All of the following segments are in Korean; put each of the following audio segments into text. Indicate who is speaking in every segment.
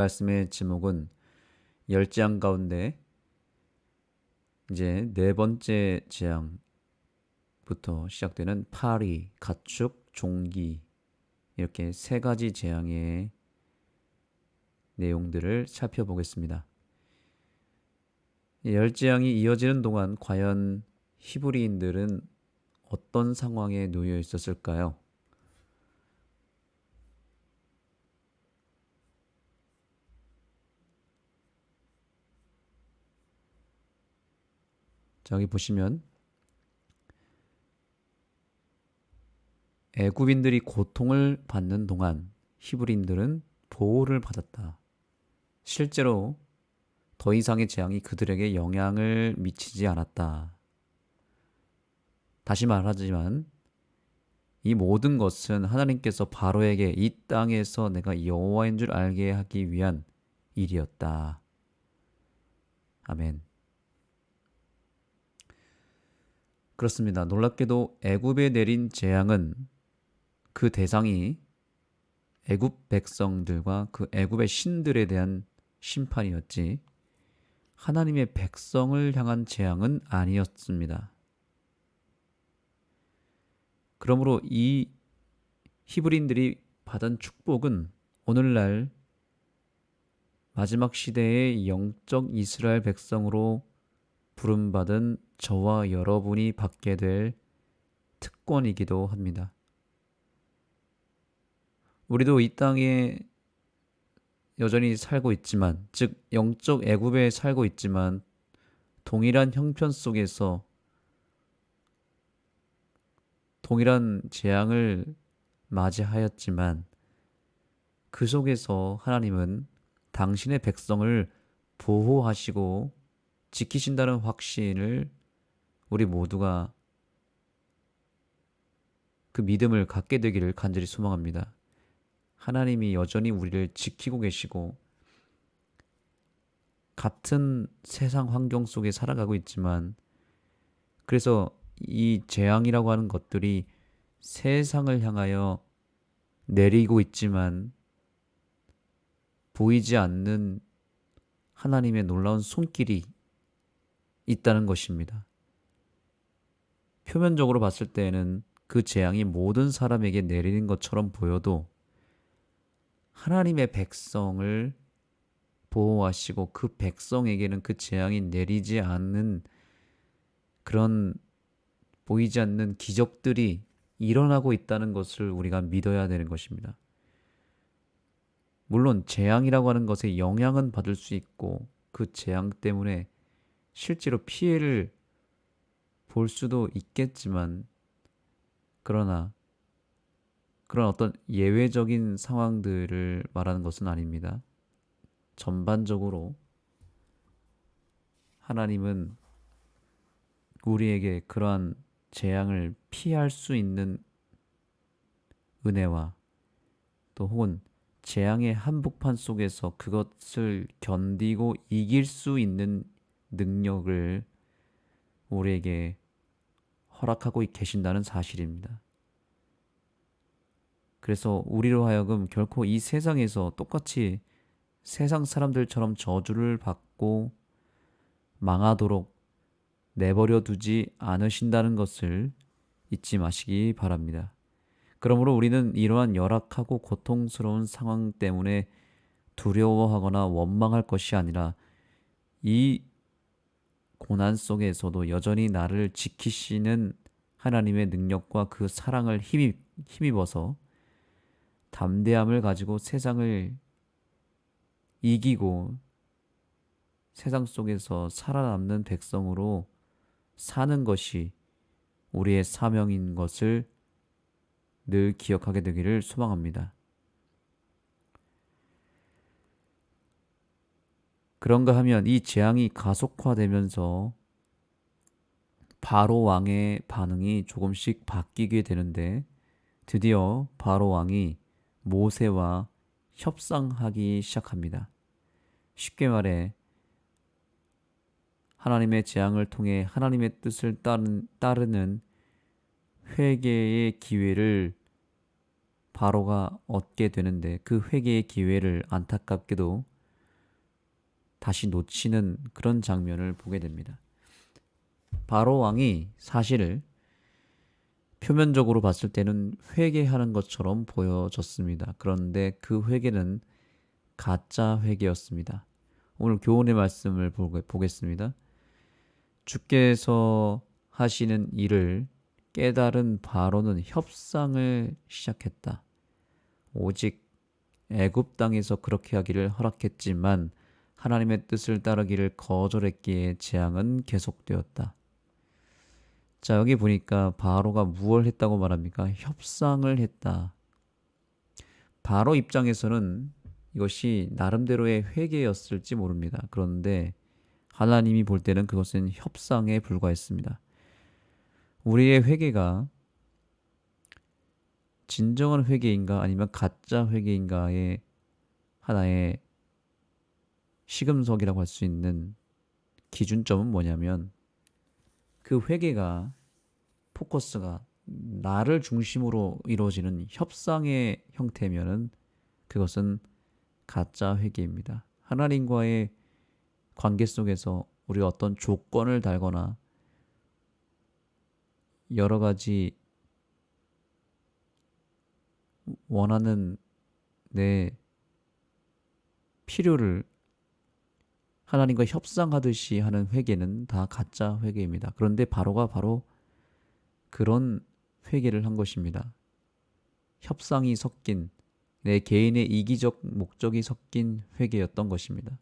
Speaker 1: 말씀의 제목은 열재앙 가운데 이제 네 번째 재앙부터 시작되는 파리, 가축, 종기 이렇게 세 가지 재앙의 내용들을 살펴보겠습니다. 열재앙이 이어지는 동안 과연 히브리인들은 어떤 상황에 놓여 있었을까요? 여기 보시면 애굽인들이 고통을 받는 동안 히브리인들은 보호를 받았다. 실제로 더 이상의 재앙이 그들에게 영향을 미치지 않았다. 다시 말하지만 이 모든 것은 하나님께서 바로에게 이 땅에서 내가 여호와인 줄 알게 하기 위한 일이었다. 아멘. 그렇습니다. 놀랍게도 애굽에 내린 재앙은 그 대상이 애굽 백성들과 그 애굽의 신들에 대한 심판이었지 하나님의 백성을 향한 재앙은 아니었습니다. 그러므로 이 히브리인들이 받은 축복은 오늘날 마지막 시대의 영적 이스라엘 백성으로 부름받은 저와 여러분이 받게 될 특권이기도 합니다. 우리도 이 땅에 여전히 살고 있지만, 즉 영적 애굽에 살고 있지만 동일한 형편 속에서 동일한 재앙을 맞이하였지만 그 속에서 하나님은 당신의 백성을 보호하시고 지키신다는 확신을 우리 모두가 그 믿음을 갖게 되기를 간절히 소망합니다. 하나님이 여전히 우리를 지키고 계시고 같은 세상 환경 속에 살아가고 있지만 그래서 이 재앙이라고 하는 것들이 세상을 향하여 내리고 있지만 보이지 않는 하나님의 놀라운 손길이 있다는 것입니다. 표면적으로 봤을 때에는 그 재앙이 모든 사람에게 내리는 것처럼 보여도 하나님의 백성을 보호하시고 그 백성에게는 그 재앙이 내리지 않는 그런 보이지 않는 기적들이 일어나고 있다는 것을 우리가 믿어야 되는 것입니다. 물론 재앙이라고 하는 것에 영향은 받을 수 있고 그 재앙 때문에 실제로 피해를 볼 수도 있겠지만 그러나 그런 어떤 예외적인 상황들을 말하는 것은 아닙니다. 전반적으로 하나님은 우리에게 그러한 재앙을 피할 수 있는 은혜와 또 혹은 재앙의 한복판 속에서 그것을 견디고 이길 수 있는 능력을 우리에게 허락하고 계신다는 사실입니다. 그래서 우리로 하여금 결코 이 세상에서 똑같이 세상 사람들처럼 저주를 받고 망하도록 내버려 두지 않으신다는 것을 잊지 마시기 바랍니다. 그러므로 우리는 이러한 열악하고 고통스러운 상황 때문에 두려워하거나 원망할 것이 아니라 이 고난 속에서도 여전히 나를 지키시는 하나님의 능력과 그 사랑을 힘입어서 담대함을 가지고 세상을 이기고 세상 속에서 살아남는 백성으로 사는 것이 우리의 사명인 것을 늘 기억하게 되기를 소망합니다. 그런가 하면 이 재앙이 가속화되면서 바로 왕의 반응이 조금씩 바뀌게 되는데 드디어 바로 왕이 모세와 협상하기 시작합니다. 쉽게 말해 하나님의 재앙을 통해 하나님의 뜻을 따르는 회개의 기회를 바로가 얻게 되는데 그 회개의 기회를 안타깝게도 다시 놓치는 그런 장면을 보게 됩니다. 바로 왕이 사실 표면적으로 봤을 때는 회개하는 것처럼 보여졌습니다. 그런데 그 회개는 가짜 회개였습니다. 오늘 교훈의 말씀을 보겠습니다. 주께서 하시는 일을 깨달은 바로는 협상을 시작했다. 오직 애굽 땅에서 그렇게 하기를 허락했지만 하나님의 뜻을 따르기를 거절했기에 재앙은 계속되었다. 자, 여기 보니까 바로가 무엇을 했다고 말합니까? 협상을 했다. 바로 입장에서는 이것이 나름대로의 회개였을지 모릅니다. 그런데 하나님이 볼 때는 그것은 협상에 불과했습니다. 우리의 회개가 진정한 회개인가 아니면 가짜 회개인가의 하나의 시금석이라고 할 수 있는 기준점은 뭐냐면 그 회개가 포커스가 나를 중심으로 이루어지는 협상의 형태면은 그것은 가짜 회개입니다. 하나님과의 관계 속에서 우리가 어떤 조건을 달거나 여러 가지 원하는 내 필요를 하나님과 협상하듯이 하는 회개는 다 가짜 회개입니다. 그런데 바로가 바로 그런 회개를 한 것입니다. 협상이 섞인 내 개인의 이기적 목적이 섞인 회개였던 것입니다.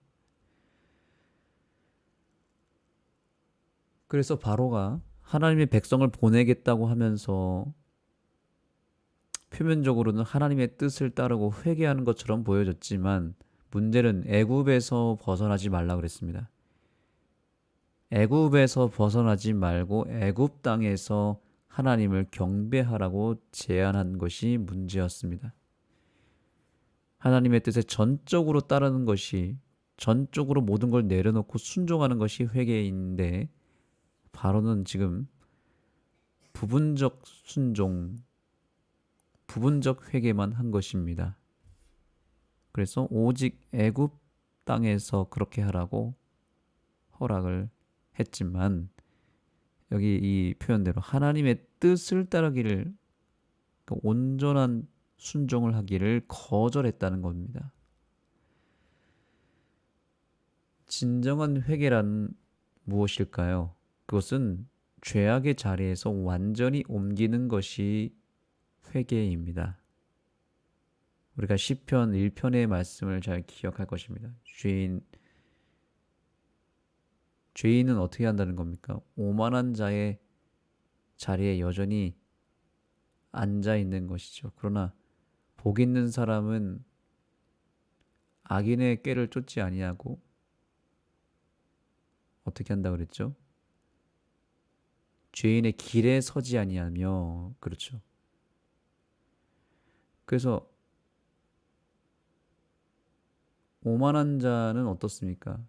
Speaker 1: 그래서 바로가 하나님의 백성을 보내겠다고 하면서 표면적으로는 하나님의 뜻을 따르고 회개하는 것처럼 보여졌지만 문제는 애굽에서 벗어나지 말라 그랬습니다. 애굽에서 벗어나지 말고 애굽 땅에서 하나님을 경배하라고 제안한 것이 문제였습니다. 하나님의 뜻에 전적으로 따르는 것이 전적으로 모든 걸 내려놓고 순종하는 것이 회개인데 바로는 지금 부분적 순종, 부분적 회개만 한 것입니다. 그래서 오직 애굽 땅에서 그렇게 하라고 허락을 했지만 여기 이 표현대로 하나님의 뜻을 따르기를 그러니까 온전한 순종을 하기를 거절했다는 겁니다. 진정한 회개란 무엇일까요? 그것은 죄악의 자리에서 완전히 옮기는 것이 회개입니다. 우리가 시편 1편의 말씀을 잘 기억할 것입니다. 죄인은 어떻게 한다는 겁니까? 오만한 자의 자리에 여전히 앉아 있는 것이죠. 그러나 복 있는 사람은 악인의 꾀를 쫓지 아니하고 어떻게 한다 그랬죠? 죄인의 길에 서지 아니하며 그렇죠. 그래서 오만한 자는 어떻습니까?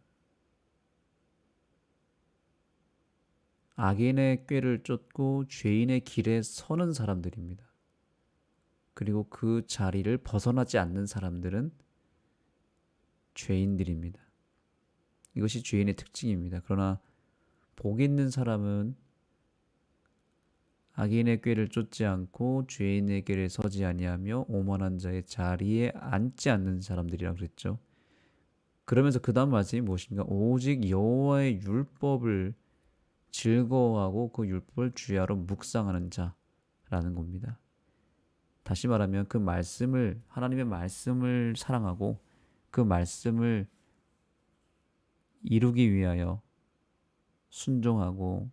Speaker 1: 악인의 꾀를 쫓고 죄인의 길에 서는 사람들입니다. 그리고 그 자리를 벗어나지 않는 사람들은 죄인들입니다. 이것이 죄인의 특징입니다. 그러나 복 있는 사람은 악인의 꾀를 쫓지 않고 죄인의 길에 서지 아니하며 오만한 자의 자리에 앉지 않는 사람들이라고 그랬죠. 그러면서 그 다음 말씀이 무엇인가? 오직 여호와의 율법을 즐거워하고 그 율법을 주야로 묵상하는 자라는 겁니다. 다시 말하면 그 말씀을 하나님의 말씀을 사랑하고 그 말씀을 이루기 위하여 순종하고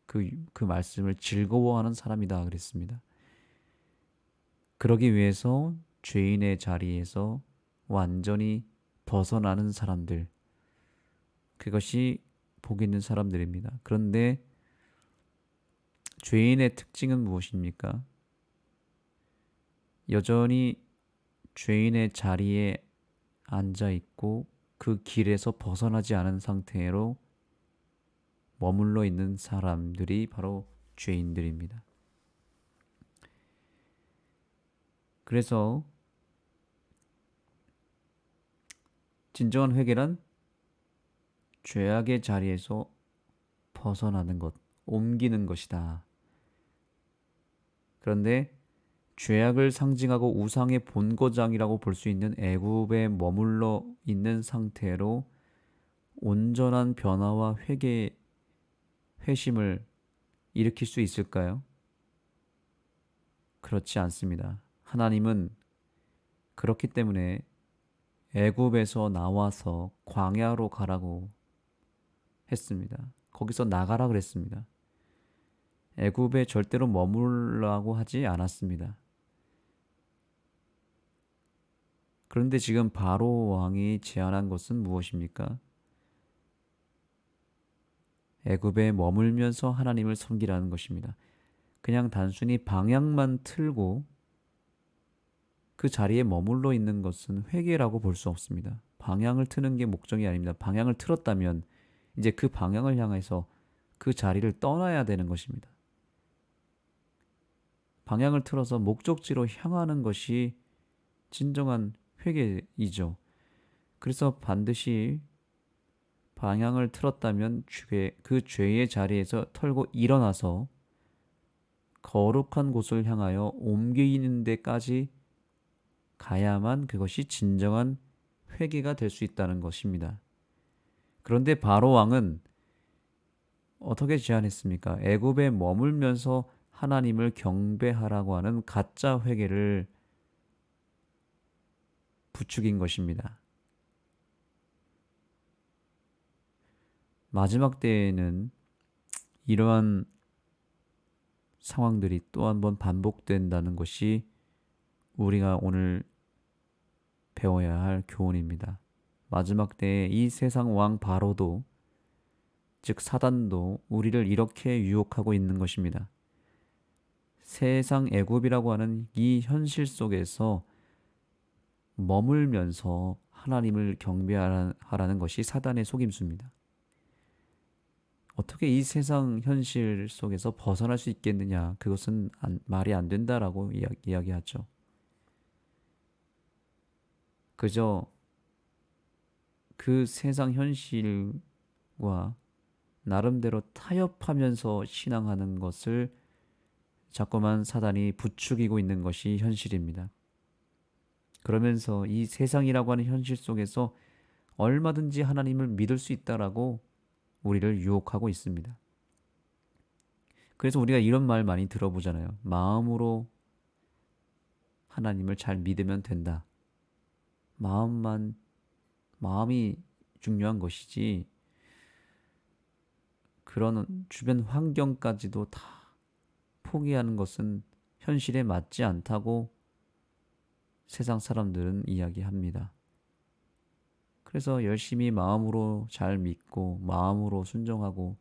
Speaker 1: 그 말씀을 즐거워하는 사람이다 그랬습니다. 그러기 위해서 죄인의 자리에서 완전히 벗어나는 사람들, 그것이 복 있는 사람들입니다. 그런데 죄인의 특징은 무엇입니까? 여전히 죄인의 자리에 앉아 있고 그 길에서 벗어나지 않은 상태로 머물러 있는 사람들이 바로 죄인들입니다. 그래서 진정한 회개란 죄악의 자리에서 벗어나는 것, 옮기는 것이다. 그런데 죄악을 상징하고 우상의 본거장이라고 볼 수 있는 애굽에 머물러 있는 상태로 온전한 변화와 회심을 일으킬 수 있을까요? 그렇지 않습니다. 하나님은 그렇기 때문에 애굽에서 나와서 광야로 가라고 했습니다. 거기서 나가라 그랬습니다. 애굽에 절대로 머물라고 하지 않았습니다. 그런데 지금 바로 왕이 제안한 것은 무엇입니까? 애굽에 머물면서 하나님을 섬기라는 것입니다. 그냥 단순히 방향만 틀고 그 자리에 머물러 있는 것은 회개라고 볼 수 없습니다. 방향을 트는 게 목적이 아닙니다. 방향을 틀었다면 이제 그 방향을 향해서 그 자리를 떠나야 되는 것입니다. 방향을 틀어서 목적지로 향하는 것이 진정한 회개이죠. 그래서 반드시 방향을 틀었다면 그 죄의 자리에서 털고 일어나서 거룩한 곳을 향하여 옮기는 데까지 가야만 그것이 진정한 회개가 될 수 있다는 것입니다. 그런데 바로 왕은 어떻게 제안했습니까? 애굽에 머물면서 하나님을 경배하라고 하는 가짜 회개를 부추긴 것입니다. 마지막 때에는 이러한 상황들이 또 한 번 반복된다는 것이 우리가 오늘 배워야 할 교훈입니다. 마지막 때에 이 세상 왕 바로도, 즉 사단도 우리를 이렇게 유혹하고 있는 것입니다. 세상 애굽이라고 하는 이 현실 속에서 머물면서 하나님을 경배하라는 것이 사단의 속임수입니다. 어떻게 이 세상 현실 속에서 벗어날 수 있겠느냐? 그것은 말이 안 된다라고 이야기하죠. 그저 그 세상 현실과 나름대로 타협하면서 신앙하는 것을 자꾸만 사단이 부추기고 있는 것이 현실입니다. 그러면서 이 세상이라고 하는 현실 속에서 얼마든지 하나님을 믿을 수 있다라고 우리를 유혹하고 있습니다. 그래서 우리가 이런 말 많이 들어보잖아요. 마음으로 하나님을 잘 믿으면 된다. 마음이 중요한 것이지, 그런 주변 환경까지도 다 포기하는 것은 현실에 맞지 않다고 세상 사람들은 이야기합니다. 그래서 열심히 마음으로 잘 믿고, 마음으로 순종하고,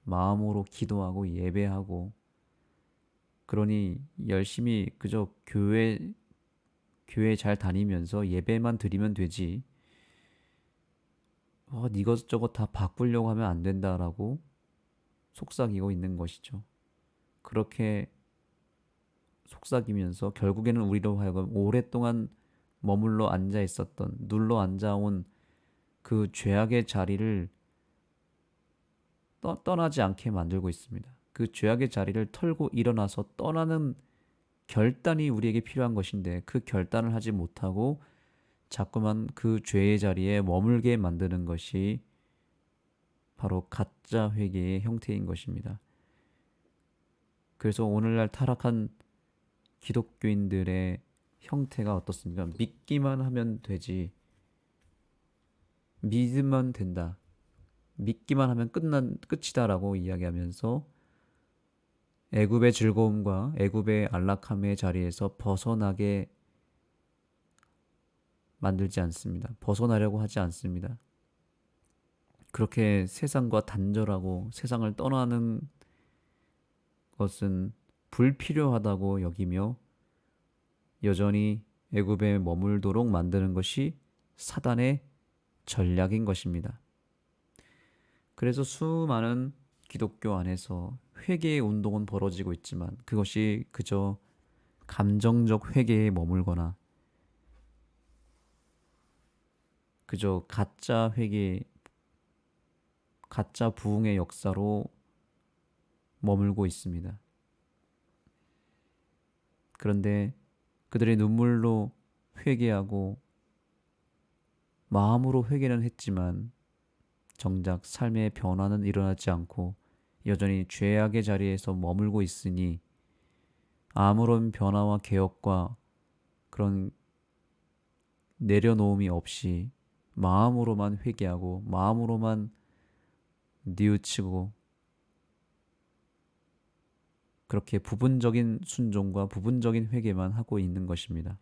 Speaker 1: 마음으로 기도하고 예배하고, 그러니 열심히 그저 교회 잘 다니면서 예배만 드리면 되지, 이것저것 다 바꾸려고 하면 안 된다라고 속삭이고 있는 것이죠. 그렇게 속삭이면서 결국에는 우리로 하여금 오랫동안 머물러 앉아 있었던, 눌러 앉아온 그 죄악의 자리를 떠나지 않게 만들고 있습니다. 그 죄악의 자리를 털고 일어나서 떠나는 결단이 우리에게 필요한 것인데, 그 결단을 하지 못하고 자꾸만 그 죄의 자리에 머물게 만드는 것이 바로 가짜 회개의 형태인 것입니다. 그래서 오늘날 타락한 기독교인들의 형태가 어떻습니까? 믿기만 하면 되지, 믿으면 된다, 믿기만 하면 끝이다라고 이야기하면서 애굽의 즐거움과 애굽의 안락함의 자리에서 벗어나게 만들지 않습니다. 벗어나려고 하지 않습니다. 그렇게 세상과 단절하고 세상을 떠나는 것은 불필요하다고 여기며 여전히 애굽에 머물도록 만드는 것이 사단의 전략인 것입니다. 그래서 수많은 기독교 안에서 회개의 운동은 벌어지고 있지만 그것이 그저 감정적 회개에 머물거나 그저 가짜 회개, 가짜 부흥의 역사로 머물고 있습니다. 그런데 그들의 눈물로 회개하고 마음으로 회개는 했지만 정작 삶의 변화는 일어나지 않고 여전히 죄악의 자리에서 머물고 있으니 아무런 변화와 개혁과 그런 내려놓음이 없이 마음으로만 회개하고 마음으로만 뉘우치고 그렇게 부분적인 순종과 부분적인 회개만 하고 있는 것입니다.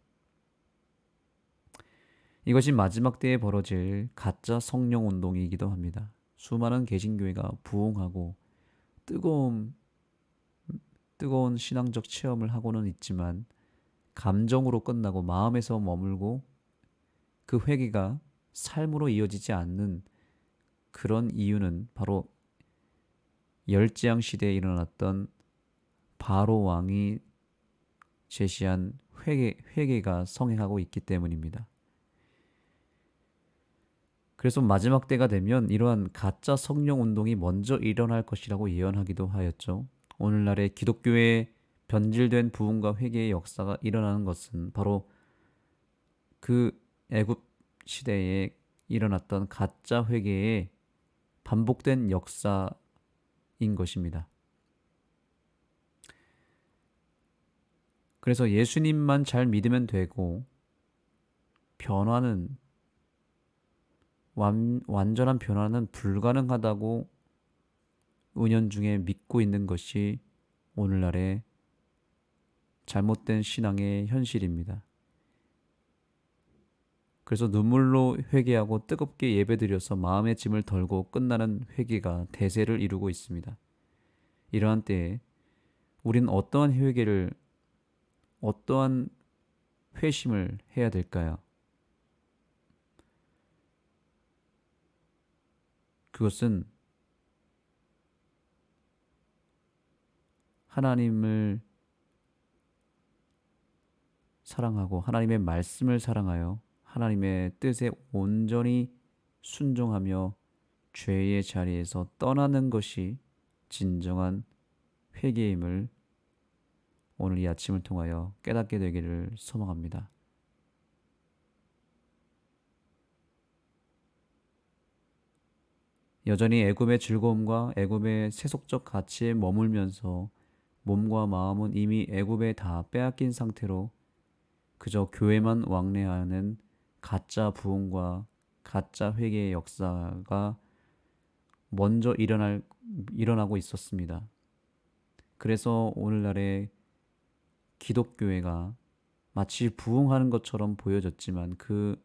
Speaker 1: 이것이 마지막 때에 벌어질 가짜 성령 운동이기도 합니다. 수많은 개신교회가 부흥하고 뜨거운 신앙적 체험을 하고는 있지만 감정으로 끝나고 마음에서 머물고 그 회개가 삶으로 이어지지 않는 그런 이유는 바로 열재앙 시대에 일어났던 바로 왕이 제시한 회개가 성행하고 있기 때문입니다. 그래서 마지막 때가 되면 이러한 가짜 성령 운동이 먼저 일어날 것이라고 예언하기도 하였죠. 오늘날의 기독교의 변질된 부흥과 회개의 역사가 일어나는 것은 바로 그 애굽 시대에 일어났던 가짜 회개의 반복된 역사인 것입니다. 그래서 예수님만 잘 믿으면 되고 변화는 완전한 변화는 불가능하다고 은연중에 믿고 있는 것이 오늘날의 잘못된 신앙의 현실입니다. 그래서 눈물로 회개하고 뜨겁게 예배드려서 마음의 짐을 덜고 끝나는 회개가 대세를 이루고 있습니다. 이러한 때에 우린 어떠한 회심을 해야 될까요? 그것은 하나님을 사랑하고 하나님의 말씀을 사랑하여 하나님의 뜻에 온전히 순종하며 죄의 자리에서 떠나는 것이 진정한 회개임을 오늘 이 아침을 통하여 깨닫게 되기를 소망합니다. 여전히 애굽의 즐거움과 애굽의 세속적 가치에 머물면서 몸과 마음은 이미 애굽에 다 빼앗긴 상태로 그저 교회만 왕래하는 가짜 부흥과 가짜 회개의 역사가 먼저 일어나고 있었습니다. 그래서 오늘날의 기독교회가 마치 부흥하는 것처럼 보여졌지만 그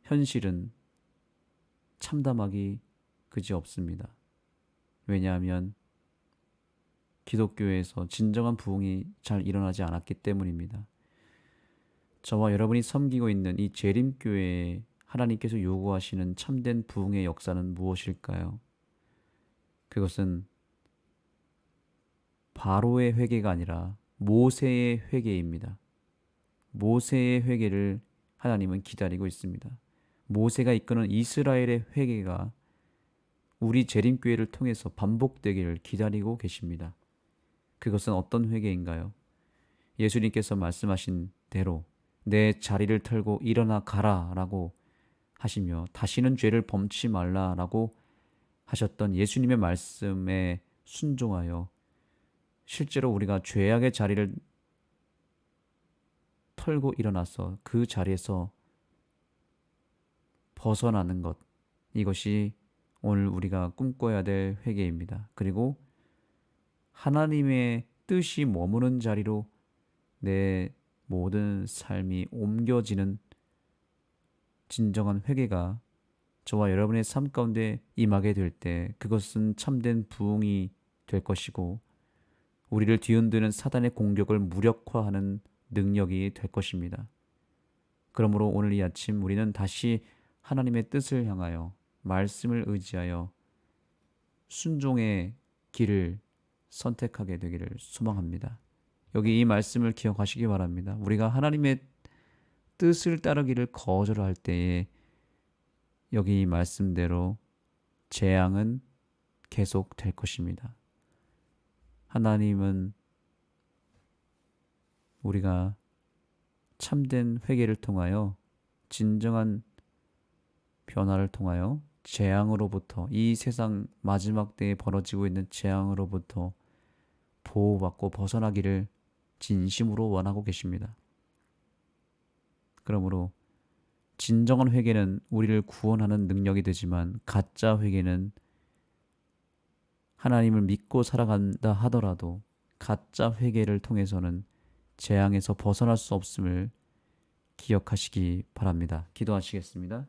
Speaker 1: 현실은 참담하기 그지없습니다. 왜냐하면 기독교회에서 진정한 부흥이 잘 일어나지 않았기 때문입니다. 저와 여러분이 섬기고 있는 이 재림교회에 하나님께서 요구하시는 참된 부흥의 역사는 무엇일까요? 그것은 바로의 회개가 아니라 모세의 회개입니다. 모세의 회개를 하나님은 기다리고 있습니다. 모세가 이끄는 이스라엘의 회개가 우리 재림교회를 통해서 반복되기를 기다리고 계십니다. 그것은 어떤 회개인가요? 예수님께서 말씀하신 대로 내 자리를 털고 일어나 가라 라고 하시며 다시는 죄를 범치 말라 라고 하셨던 예수님의 말씀에 순종하여 실제로 우리가 죄악의 자리를 털고 일어나서 그 자리에서 벗어나는 것, 이것이 오늘 우리가 꿈꿔야 될 회개입니다. 그리고 하나님의 뜻이 머무는 자리로 내 모든 삶이 옮겨지는 진정한 회개가 저와 여러분의 삶 가운데 임하게 될 때 그것은 참된 부흥이 될 것이고 우리를 뒤흔드는 사단의 공격을 무력화하는 능력이 될 것입니다. 그러므로 오늘 이 아침 우리는 다시 하나님의 뜻을 향하여 말씀을 의지하여 순종의 길을 선택하게 되기를 소망합니다. 여기 이 말씀을 기억하시기 바랍니다. 우리가 하나님의 뜻을 따르기를 거절할 때에 여기 이 말씀대로 재앙은 계속 될 것입니다. 하나님은 우리가 참된 회개를 통하여 진정한 변화를 통하여 재앙으로부터, 이 세상 마지막 때에 벌어지고 있는 재앙으로부터 보호받고 벗어나기를 진심으로 원하고 계십니다. 그러므로 진정한 회개는 우리를 구원하는 능력이 되지만, 가짜 회개는 하나님을 믿고 살아간다 하더라도 가짜 회개를 통해서는 재앙에서 벗어날 수 없음을 기억하시기 바랍니다. 기도하시겠습니다.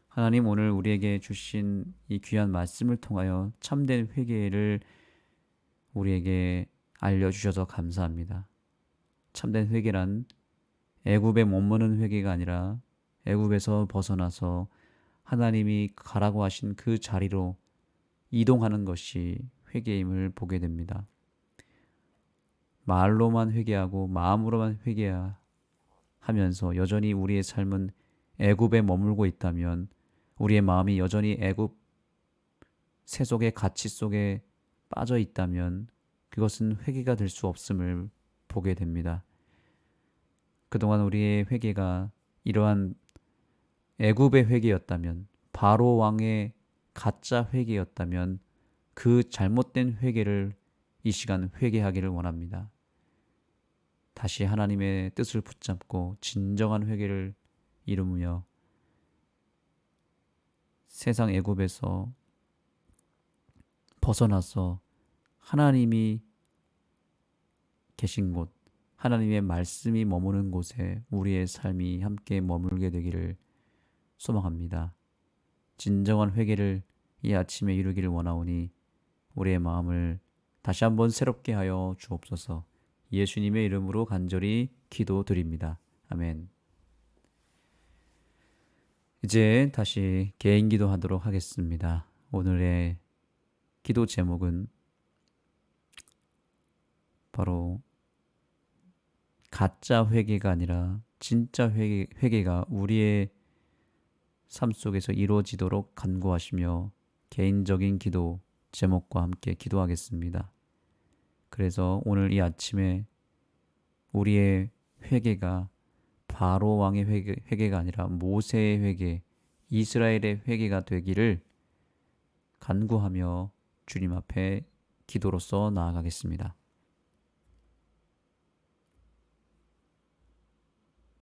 Speaker 1: 하나님, 오늘 우리에게 주신 이 귀한 말씀을 통하여 참된 회개를 우리에게 알려주셔서 감사합니다. 참된 회개란 애굽에 머무는 회개가 아니라 애굽에서 벗어나서 하나님이 가라고 하신 그 자리로 이동하는 것이 회개임을 보게 됩니다. 말로만 회개하고 마음으로만 회개하면서 여전히 우리의 삶은 애굽에 머물고 있다면, 우리의 마음이 여전히 애굽 세속의 가치 속에 빠져 있다면 그것은 회개가 될 수 없음을 보게 됩니다. 그동안 우리의 회개가 이러한 애굽의 회개였다면, 바로 왕의 가짜 회개였다면, 그 잘못된 회개를 이 시간 회개하기를 원합니다. 다시 하나님의 뜻을 붙잡고 진정한 회개를 이루며 세상 애굽에서 벗어나서 하나님이 계신 곳, 하나님의 말씀이 머무는 곳에 우리의 삶이 함께 머물게 되기를 소망합니다. 진정한 회개를 이 아침에 이루기를 원하오니 우리의 마음을 다시 한번 새롭게 하여 주옵소서. 예수님의 이름으로 간절히 기도드립니다. 아멘. 이제 다시 개인 기도하도록 하겠습니다. 오늘의 기도 제목은 바로 가짜 회개가 아니라 진짜 회개가 우리의 삶 속에서 이루어지도록 간구하시며, 개인적인 기도 제목과 함께 기도하겠습니다. 그래서 오늘 이 아침에 우리의 회개가 바로 왕의 회개가 아니라 모세의 회개, 이스라엘의 회개가 되기를 간구하며 주님 앞에 기도로서 나아가겠습니다.